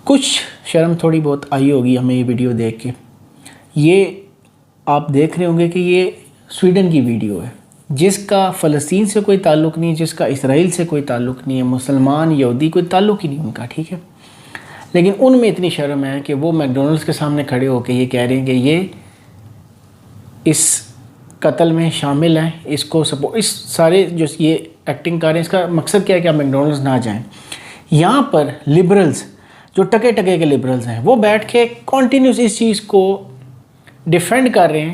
کچھ شرم تھوڑی بہت آئی ہوگی ہمیں یہ ویڈیو دیکھ کے. یہ آپ دیکھ رہے ہوں گے کہ یہ سویڈن کی ویڈیو ہے جس کا فلسطین سے کوئی تعلق نہیں، جس کا اسرائیل سے کوئی تعلق نہیں ہے، مسلمان یہودی کوئی تعلق ہی نہیں ان کا، ٹھیک ہے. لیکن ان میں اتنی شرم ہے کہ وہ میک ڈونلڈس کے سامنے کھڑے ہو کے یہ کہہ رہے ہیں کہ یہ اس قتل میں شامل ہیں، اس کو اس سارے جو یہ ایکٹنگ کر رہے ہیں اس کا مقصد کیا ہے کہ آپ میک ڈونلڈس نہ جائیں. یہاں پر لبرلز جو ٹکے ٹکے کے لبرلز ہیں وہ بیٹھ کے کنٹینیوس اس چیز کو ڈیفینڈ کر رہے ہیں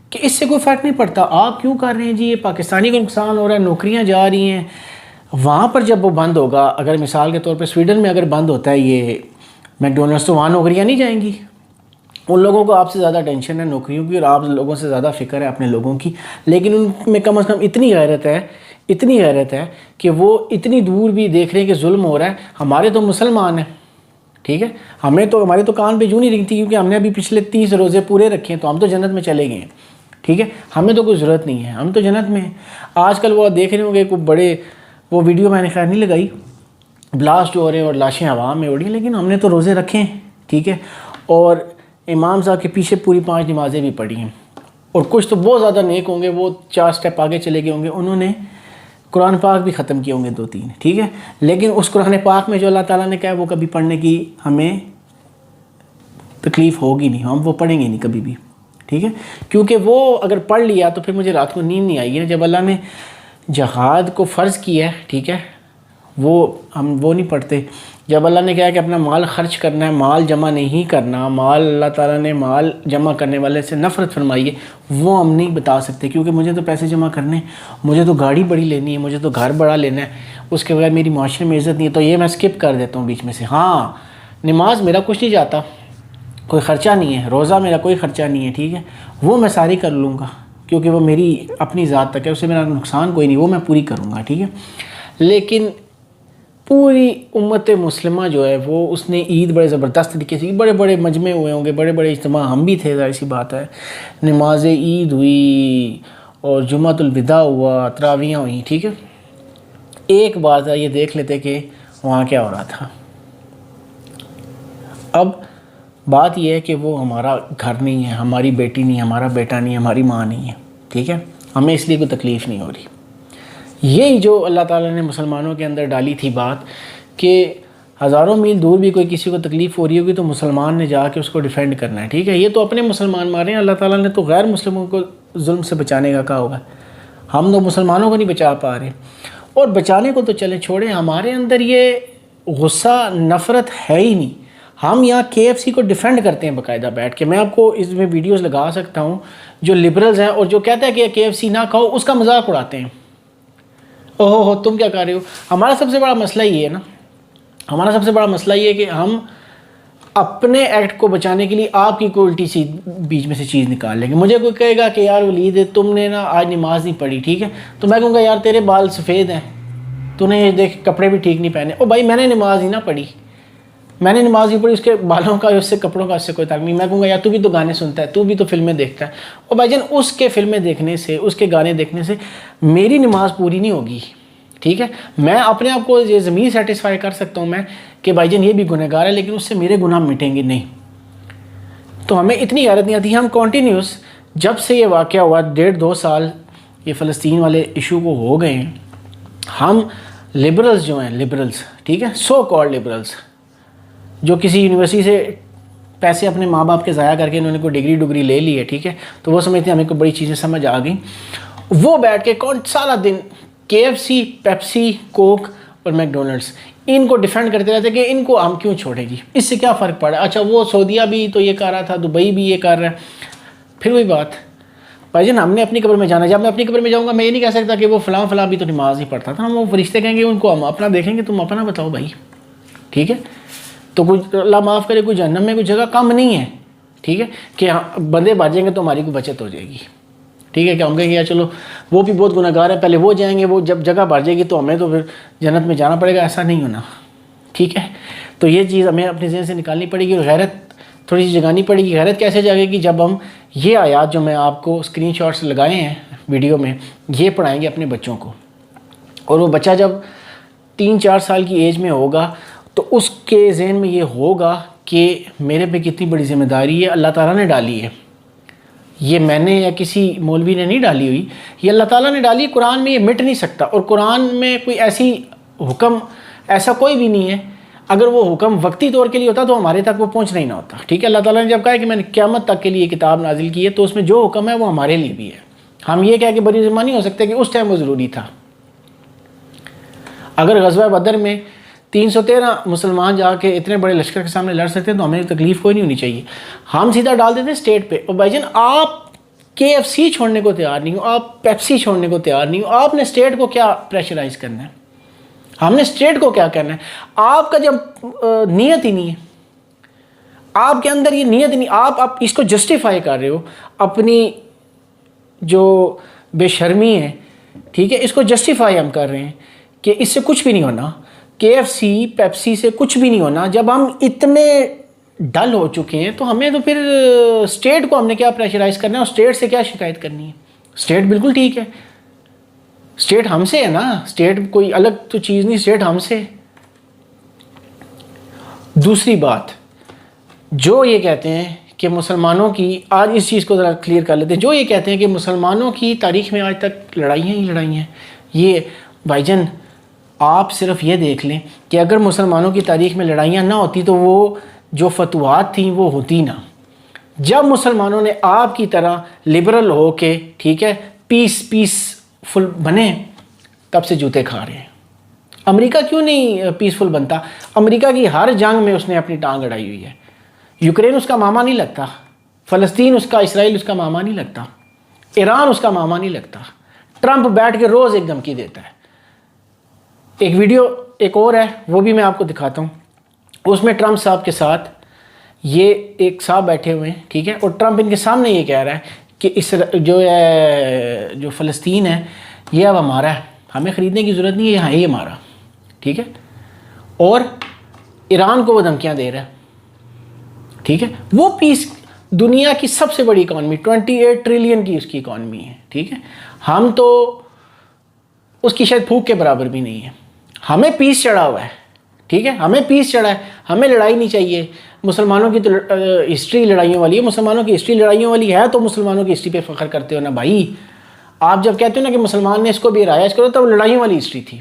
کہ اس سے کوئی فرق نہیں پڑتا، آپ کیوں کر رہے ہیں جی، یہ پاکستانی کو نقصان ہو رہا ہے، نوکریاں جا رہی ہیں. وہاں پر جب وہ بند ہوگا، اگر مثال کے طور پہ سویڈن میں اگر بند ہوتا ہے یہ میک ڈونلڈس تو وہاں نوکریاں نہیں جائیں گی. ان لوگوں کو آپ سے زیادہ ٹینشن ہے نوکریوں کی اور آپ لوگوں سے زیادہ فکر ہے اپنے لوگوں کی، لیکن ان میں کم از کم اتنی غیرت ہے کہ وہ اتنی دور بھی دیکھ رہے ہیں کہ ظلم ہو رہا ہے. ہمارے تو مسلمان ہیں، ٹھیک ہے، ہمارے تو کان پہ جوں نہیں رنگتی کیونکہ ہم نے ابھی پچھلے 30 روزے پورے رکھے ہیں تو ہم تو جنت میں چلے گئے ہیں، ٹھیک ہے، ہمیں تو کوئی ضرورت نہیں ہے، ہم تو جنت میں ہیں. آج کل وہ دیکھ رہے ہوں گے کوئی بڑے، وہ ویڈیو میں نے خیر نہیں لگائی، بلاسٹ ہو رہے ہیں اور لاشیں ہوا میں اڑی ہیں، لیکن ہم نے تو روزے رکھے ہیں، ٹھیک ہے، اور امام صاحب کے پیچھے پوری 5 نمازیں بھی پڑھی ہیں. اور کچھ تو بہت زیادہ نیک ہوں گے، وہ 4 سٹیپ آگے چلے گئے ہوں گے، انہوں نے قرآن پاک بھی ختم کیے ہوں گے 2-3، ٹھیک ہے. لیکن اس قرآن پاک میں جو اللہ تعالیٰ نے کہا ہے وہ کبھی پڑھنے کی ہمیں تکلیف ہوگی نہیں، ہم وہ پڑھیں گے نہیں کبھی بھی، ٹھیک ہے، کیونکہ وہ اگر پڑھ لیا تو پھر مجھے رات کو نیند نہیں آئے گی نا. جب اللہ نے جہاد کو فرض کیا ہے، ٹھیک ہے، ہم وہ نہیں پڑھتے. جب اللہ نے کہا کہ اپنا مال خرچ کرنا ہے، مال جمع نہیں کرنا، مال اللہ تعالیٰ نے مال جمع کرنے والے سے نفرت فرمائی ہے، وہ ہم نہیں بتا سکتے کیونکہ مجھے تو پیسے جمع کرنے، مجھے تو گاڑی بڑی لینی ہے، مجھے تو گھر بڑا لینا ہے، اس کے بغیر میری معاشرے میں عزت نہیں ہے، تو یہ میں سکپ کر دیتا ہوں بیچ میں سے. ہاں، نماز میرا کچھ نہیں جاتا، کوئی خرچہ نہیں ہے، روزہ میرا کوئی خرچہ نہیں ہے، ٹھیک ہے، وہ میں ساری کر لوں گا کیونکہ وہ میری اپنی ذات تک ہے، اس سے میرا نقصان کوئی نہیں، وہ میں پوری کروں گا، ٹھیک ہے. لیکن پوری امت مسلمہ جو ہے وہ اس نے عید بڑے زبردست طریقے سے، بڑے بڑے مجمع ہوئے ہوں گے، بڑے بڑے اجتماع، ہم بھی تھے، ظاہر سی بات ہے، نماز عید ہوئی اور جمعۃ الوداع ہوا، تراویحیں ہوئیں، ٹھیک ہے. ایک بات ہے، یہ دیکھ لیتے کہ وہاں کیا ہو رہا تھا. اب بات یہ ہے کہ وہ ہمارا گھر نہیں ہے، ہماری بیٹی نہیں ہے، ہمارا بیٹا نہیں ہے، ہماری ماں نہیں ہے، ٹھیک ہے، ہمیں اس لیے کوئی تکلیف نہیں ہو رہی. یہی جو اللہ تعالیٰ نے مسلمانوں کے اندر ڈالی تھی بات کہ ہزاروں میل دور بھی کوئی کسی کو تکلیف ہو رہی ہوگی تو مسلمان نے جا کے اس کو ڈیفینڈ کرنا ہے، ٹھیک ہے. یہ تو اپنے مسلمان مارے ہیں، اللہ تعالیٰ نے تو غیر مسلموں کو ظلم سے بچانے کا کہا ہوگا، ہم تو مسلمانوں کو نہیں بچا پا رہے. اور بچانے کو تو چلیں چھوڑیں، ہمارے اندر یہ غصہ نفرت ہے ہی نہیں. ہم یہاں KFC کو ڈیفینڈ کرتے ہیں باقاعدہ بیٹھ کے. میں آپ کو اس میں ویڈیوز لگا سکتا ہوں جو لبرلز ہیں اور جو کہتے ہیں کہ KFC نہ کھاؤ، اس کا مذاق اڑاتے ہیں. اوہ تم کیا کر رہے ہو. ہمارا سب سے بڑا مسئلہ یہ ہے نا، ہمارا سب سے بڑا مسئلہ یہ ہے کہ ہم اپنے ایکٹ کو بچانے کے لیے آپ کی کوئی الٹی سی بیچ میں سے چیز نکال لیں گے. مجھے کوئی کہے گا کہ یار ولید تم نے نا آج نماز نہیں پڑھی، ٹھیک ہے، تو میں کہوں گا یار تیرے بال سفید ہیں، تو نے دیکھ کپڑے بھی ٹھیک نہیں پہنے. او بھائی میں نے نماز ہی نہ پڑھی، میں نے نماز نہیں پڑھی، اس کے بالوں کا اس سے کپڑوں کا اس سے کوئی تعلق نہیں. میں کہوں گا یار تو بھی تو گانے سنتا ہے، تو بھی تو فلمیں دیکھتا ہے. اور بھائی جان اس کے فلمیں دیکھنے سے، اس کے گانے دیکھنے سے میری نماز پوری نہیں ہوگی، ٹھیک ہے. میں اپنے آپ کو یہ ضمیر سیٹسفائی کر سکتا ہوں میں کہ بھائی جان یہ بھی گنہگار ہے، لیکن اس سے میرے گناہ مٹیں گے نہیں. تو ہمیں اتنی غیرت نہیں آتی. ہم کنٹینیوس جب سے یہ واقعہ ہوا 1.5-2 سال یہ فلسطین والے ایشو کو ہو گئے ہیں، ہم لبرلز جو ہیں، لبرلز، ٹھیک ہے، سو کالڈ لبرلز جو کسی یونیورسٹی سے پیسے اپنے ماں باپ کے ضائع کر کے انہوں نے کوئی ڈگری لے لی ہے، ٹھیک ہے، تو وہ سمجھتے ہیں ہمیں کوئی بڑی چیزیں سمجھ آ گئیں. وہ بیٹھ کے سارا دن KFC، پیپسی، کوک اور میک ڈونلڈس ان کو ڈیفینڈ کرتے رہتے کہ ان کو ہم کیوں چھوڑیں گی، اس سے کیا فرق پڑا. اچھا وہ سعودیہ بھی تو یہ کر رہا تھا، دبئی بھی یہ کر رہا ہے. پھر وہی بات بھائی جان، ہم نے اپنی قبر میں جانا. جب میں اپنی قبر میں جاؤں گا میں یہ نہیں کہہ سکتا کہ وہ فلاں بھی تو نماز نہیں پڑھتا تھا. ہم وہ فرشتے کہیں گے ان کو ہم اپنا دیکھیں گے، تم اپنا بتاؤ بھائی، ٹھیک ہے. تو کچھ اللہ معاف کرے، کوئی جہنم میں کوئی جگہ کم نہیں ہے، ٹھیک ہے، کہ بندے بھاجیں گے تو ہماری کوئی بچت ہو جائے گی، ٹھیک ہے. کہ ہم کہیں گے یار چلو وہ بھی بہت گنہگار ہے، پہلے وہ جائیں گے، وہ جب جگہ بھر جائے گی تو ہمیں تو پھر جنت میں جانا پڑے گا. ایسا نہیں ہونا، ٹھیک ہے. تو یہ چیز ہمیں اپنے ذہن سے نکالنی پڑے گی اور غیرت تھوڑی سی جگانی پڑے گی. غیرت کیسے جاگے گی؟ جب ہم یہ آیات جو میں آپ کو اسکرین شاٹس لگائے ہیں ویڈیو میں، یہ پڑھائیں گے اپنے بچوں کو. اور وہ بچہ جب 3-4 سال کی ایج میں ہوگا تو اس کے ذہن میں یہ ہوگا کہ میرے پہ کتنی بڑی ذمہ داری ہے، اللہ تعالیٰ نے ڈالی ہے، یہ میں نے یا کسی مولوی نے نہیں ڈالی ہوئی، یہ اللہ تعالیٰ نے ڈالی، قرآن میں یہ مٹ نہیں سکتا، اور قرآن میں کوئی ایسی حکم ایسا کوئی بھی نہیں ہے، اگر وہ حکم وقتی طور کے لیے ہوتا تو ہمارے تک وہ پہنچنا ہی نہ ہوتا، ٹھیک ہے۔ اللہ تعالیٰ نے جب کہا کہ میں نے قیامت تک کے لیے کتاب نازل کی ہے، تو اس میں جو حکم ہے وہ ہمارے لیے بھی ہے، ہم یہ کہہ کے بری ذمہ نہیں ہو سکتے کہ اس ٹائم وہ ضروری تھا۔ اگر غزوہ بدر میں 313 مسلمان جا کے اتنے بڑے لشکر کے سامنے لڑ سکتے ہیں تو ہمیں تکلیف کوئی نہیں ہونی چاہیے، ہم سیدھا ڈال دیتے اسٹیٹ پہ۔ اور بھائی جان آپ KFC چھوڑنے کو تیار نہیں ہو، آپ پیپسی چھوڑنے کو تیار نہیں ہو، آپ نے اسٹیٹ کو کیا پریشرائز کرنا ہے، ہم نے اسٹیٹ کو کیا کرنا ہے؟ آپ کا جب نیت ہی نہیں ہے، آپ کے اندر یہ نیت نہیں، آپ اس کو جسٹیفائی کر رہے ہو، اپنی جو بے شرمی ہے، ٹھیک ہے، اس کو جسٹیفائی ہم کر رہے ہیں کہ اس سے کچھ بھی نہیں ہونا، KFC پیپسی سے کچھ بھی نہیں ہونا۔ جب ہم اتنے ڈل ہو چکے ہیں تو ہمیں تو پھر اسٹیٹ کو ہم نے کیا پریشرائز کرنا ہے، اور اسٹیٹ سے کیا شکایت کرنی ہے؟ اسٹیٹ بالکل ٹھیک ہے، اسٹیٹ ہم سے ہے نا، اسٹیٹ کوئی الگ تو چیز نہیں، اسٹیٹ ہم سے۔ دوسری بات، جو یہ کہتے ہیں کہ مسلمانوں کی، آج اس چیز کو ذرا کلیئر کر لیتے ہیں، جو یہ کہتے ہیں کہ مسلمانوں کی تاریخ میں آج تک لڑائیاں ہی لڑائی ہیں، یہ بھائی جان آپ صرف یہ دیکھ لیں کہ اگر مسلمانوں کی تاریخ میں لڑائیاں نہ ہوتی تو وہ جو فتوحات تھیں وہ ہوتی نہ۔ جب مسلمانوں نے آپ کی طرح لبرل ہو کے، ٹھیک ہے، پیس فل بنے، تب سے جوتے کھا رہے ہیں۔ امریکہ کیوں نہیں پیسفل بنتا؟ امریکہ کی ہر جنگ میں اس نے اپنی ٹانگ اڑائی ہوئی ہے، یوکرین اس کا ماما نہیں لگتا، فلسطین اس کا، اسرائیل اس کا ماما نہیں لگتا، ایران اس کا ماما نہیں لگتا۔ ٹرمپ بیٹھ کے روز ایک دھمکی دیتا ہے۔ ایک ویڈیو ایک اور ہے، وہ بھی میں آپ کو دکھاتا ہوں، اس میں ٹرمپ صاحب کے ساتھ یہ ایک صاحب بیٹھے ہوئے ہیں، ٹھیک ہے، اور ٹرمپ ان کے سامنے یہ کہہ رہا ہے کہ جو فلسطین ہے یہ اب ہمارا ہے، ہمیں خریدنے کی ضرورت نہیں ہے، یہاں یہ ہمارا، ٹھیک ہے، اور ایران کو وہ دھمکیاں دے رہا ہے، ٹھیک ہے۔ وہ پیس دنیا کی سب سے بڑی اکانومی، 28 ٹریلین کی اس کی اکانومی ہے، ٹھیک ہے، ہم تو اس کی شاید پھوک کے برابر بھی نہیں ہے، ہمیں پیس چڑھا ہوا ہے، ٹھیک ہے، ہمیں پیس چڑھا ہے، ہمیں لڑائی نہیں چاہیے۔ مسلمانوں کی تو ہسٹری لڑائیوں والی ہے، مسلمانوں کی ہسٹری لڑائیوں والی ہے تو مسلمانوں کی ہسٹری پہ فخر کرتے ہو نا بھائی۔ آپ جب کہتے ہو نا کہ مسلمان نے اس کو بھی رائج کرو، تب لڑائیوں والی ہسٹری تھی،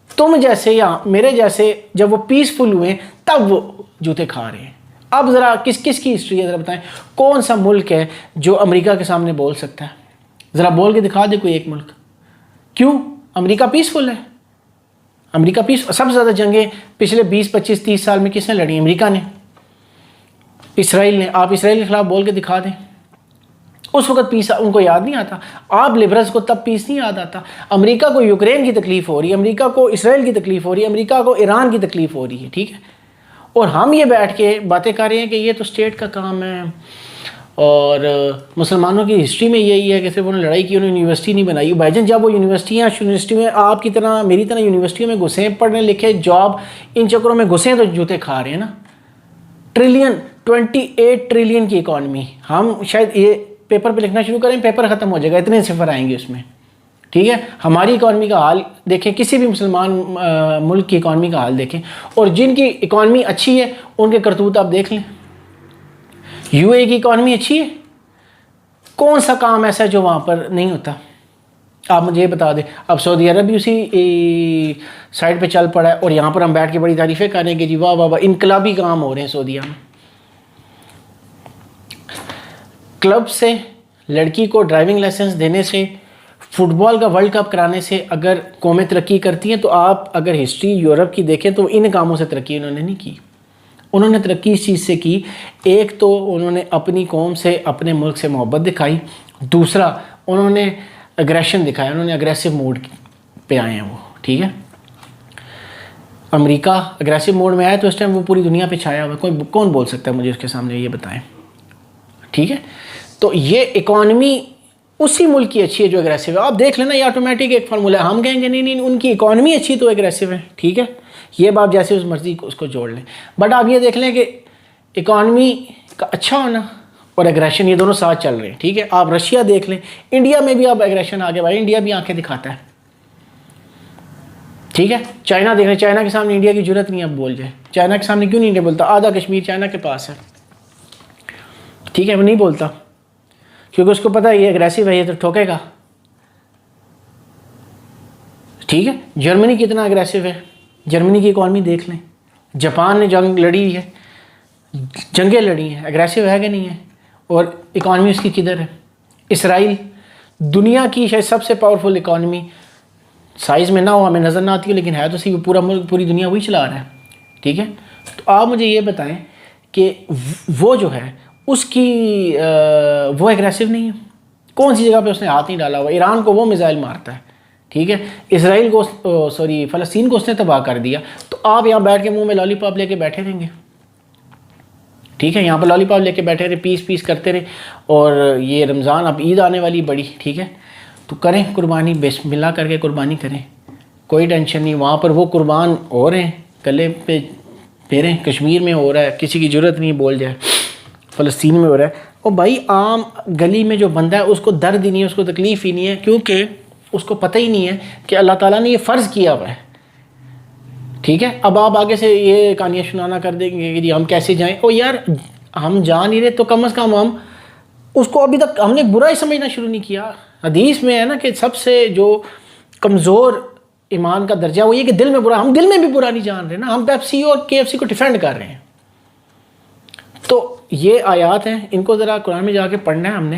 تم جیسے یا میرے جیسے جب وہ پیسفل ہوئے تب وہ جوتے کھا رہے ہیں۔ اب ذرا کس کی ہسٹری ہے ذرا بتائیں، کون سا ملک ہے جو امریکہ کے سامنے بول سکتا ہے؟ ذرا بول کے دکھا دے کوئی ایک ملک۔ کیوں؟ امریکہ پیسفل ہے، امریکہ سب سے زیادہ جنگیں پچھلے 20 25 30 سال میں کس نے لڑی؟ امریکہ نے، اسرائیل نے۔ آپ اسرائیل کے خلاف بول کے دکھا دیں، اس وقت پیس ان کو یاد نہیں آتا۔ آپ لبرلز کو تب پیس نہیں یاد آتا۔ امریکہ کو یوکرین کی تکلیف ہو رہی ہے، امریکہ کو اسرائیل کی تکلیف ہو رہی ہے، امریکہ کو ایران کی تکلیف ہو رہی ہے، ٹھیک ہے، اور ہم یہ بیٹھ کے باتیں کر رہے ہیں کہ یہ تو اسٹیٹ کا کام ہے، اور مسلمانوں کی ہسٹری میں یہی ہے کہ صرف انہوں نے لڑائی کی، انہوں نے یونیورسٹی نہیں بنائی۔ بھائی جان جب وہ یونیورسٹی میں آپ کی طرح میری طرح یونیورسٹیوں میں گھسے، پڑھنے لکھے، جاب ان چکروں میں گھسے تو جوتے کھا رہے ہیں نا۔ ٹریلین، 28 ٹریلین کی اکانومی، ہم شاید یہ پیپر پہ لکھنا شروع کریں، پیپر ختم ہو جائے گا، اتنے صفر آئیں گے اس میں، ٹھیک ہے۔ ہماری اکانومی کا حال دیکھیں، کسی بھی مسلمان ملک کی اکانومی کا حال دیکھیں، اور جن کی اکانومی اچھی ہے ان کے کرتوت آپ دیکھ لیں۔ UAE کی اکانومی اچھی ہے، کون سا کام ایسا ہے جو وہاں پر نہیں ہوتا؟ آپ مجھے یہ بتا دیں۔ اب سعودی عرب بھی اسی سائڈ پہ چل پڑا ہے، اور یہاں پر ہم بیٹھ کے بڑی تعریفیں کریں گے، جی واہ واہ واہ، انقلابی کام ہو رہے ہیں سعودیہ میں۔ کلب سے لڑکی کو ڈرائیونگ لائسنس دینے سے، فٹ بال کا ورلڈ کپ کرانے سے اگر قومیں ترقی کرتی ہیں، تو آپ اگر ہسٹری یورپ کی دیکھیں تو ان کاموں سے ترقی انہوں نے نہیں کی۔ انہوں نے ترقی اس چیز سے کی، ایک تو انہوں نے اپنی قوم سے، اپنے ملک سے محبت دکھائی، دوسرا انہوں نے اگریشن دکھایا، انہوں نے اگریسو موڈ پہ آئے ہیں وہ، ٹھیک ہے۔ امریکہ اگریسو موڈ میں آیا تو اس ٹائم وہ پوری دنیا پہ چھایا ہوا ہے، کون بول سکتا ہے مجھے اس کے سامنے، یہ بتائیں، ٹھیک ہے۔ تو یہ اکانومی اسی ملک کی اچھی ہے جو اگریسو ہے، آپ دیکھ لینا، یہ آٹومیٹک ایک فارمولا ہے۔ ہم کہیں گے نہیں ان کی اکانومی اچھی تو اگریسو ہے، ٹھیک ہے، یہ بات جیسے اس مرضی اس کو جوڑ لیں، بٹ آپ یہ دیکھ لیں کہ اکانومی کا اچھا ہونا اور اگریشن یہ دونوں ساتھ چل رہے ہیں، ٹھیک ہے۔ آپ رشیا دیکھ لیں، انڈیا میں بھی اب اگریشن آ گیا بھائی، انڈیا بھی آنکھیں دکھاتا ہے، ٹھیک ہے. چائنا دیکھ رہے ہیں, چائنا کے سامنے انڈیا کی ضرورت نہیں اب بول جائے. چائنا کے سامنے کیوں نہیں انڈیا بولتا؟ آدھا کشمیر چائنا کے پاس ہے, ٹھیک ہے, وہ نہیں بولتا کیونکہ اس کو پتہ ہے یہ اگریسو ہے, یہ تو ٹھوکے گا. ٹھیک ہے. جرمنی کتنا اگریسو ہے, جرمنی کی اکانومی دیکھ لیں. جاپان نے جنگ لڑی ہے, جنگیں لڑی ہیں, اگریسو ہے کہ نہیں ہے, اور اکانومی اس کی کدھر ہے. اسرائیل دنیا کی شاید سب سے پاورفل اکانومی, سائز میں نہ ہو ہمیں نظر نہ آتی ہے لیکن ہے تو صحیح, پورا ملک پوری دنیا وہی چلا رہا ہے. ٹھیک ہے. تو آپ مجھے یہ بتائیں کہ وہ جو ہے اس کی وہ اگریسو نہیں ہے, کون سی جگہ پہ اس نے ہاتھ نہیں ڈالا ہوا. ایران کو وہ میزائل مارتا ہے, ٹھیک ہے, اسرائیل کو فلسطین کو اس نے تباہ کر دیا. تو آپ یہاں بیٹھ کے منہ میں لالی پاپ لے کے بیٹھے رہیں گے. ٹھیک ہے, یہاں پہ لالی پاپ لے کے بیٹھے رہے, پیس کرتے رہے. اور یہ رمضان اب عید آنے والی بڑی, ٹھیک ہے, تو کریں قربانی, بسم اللہ کر کے قربانی کریں, کوئی ٹینشن نہیں. وہاں پر وہ قربان ہو رہے ہیں, گلے پہ پھیریں. کشمیر میں ہو رہا ہے, کسی کی ضرورت نہیں بول جائے, فلسطین میں ہو رہا ہے. اور بھائی عام گلی میں جو بندہ ہے اس کو درد ہی نہیں ہے, اس کو تکلیف ہی نہیں ہے, کیونکہ اس کو پتہ ہی نہیں ہے کہ اللہ تعالیٰ نے یہ فرض کیا ہوا ہے. ٹھیک ہے. اب آپ آگے سے یہ کہانیاں سنانا کر دیں گے کہ جی ہم کیسے جائیں. او یار ہم جا نہیں رہے تو کم از کم ہم اس کو ابھی تک ہم نے برا ہی سمجھنا شروع نہیں کیا. حدیث میں ہے نا کہ سب سے جو کمزور ایمان کا درجہ وہ یہ کہ دل میں برا, ہم دل میں بھی برا نہیں جان رہے نا, ہم پیپسی اور KFC کو ڈیفینڈ کر رہے ہیں. تو یہ آیات ہیں, ان کو ذرا قرآن میں جا کے پڑھنا ہے ہم نے.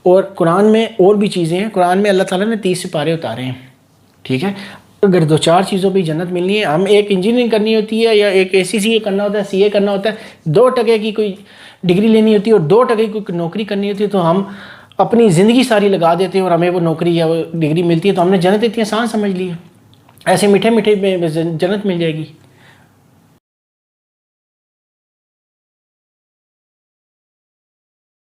اور قرآن میں اور بھی چیزیں ہیں, قرآن میں اللہ تعالیٰ نے 30 سپارے اتارے ہیں. ٹھیک ہے. اگر 2-4 چیزوں پہ جنت ملنی ہے, ہم ایک انجینئرنگ کرنی ہوتی ہے یا ایک ACCA کرنا ہوتا ہے, CA کرنا ہوتا ہے, 2% کی کوئی ڈگری لینی ہوتی ہے اور 2% کی کوئی نوکری کرنی ہوتی ہے, تو ہم اپنی زندگی ساری لگا دیتے ہیں اور ہمیں وہ نوکری یا وہ ڈگری ملتی ہے, تو ہم نے جنت اتنی آسان سمجھ لی ہے. ایسے میٹھے میٹھے میں جنت مل جائے گی.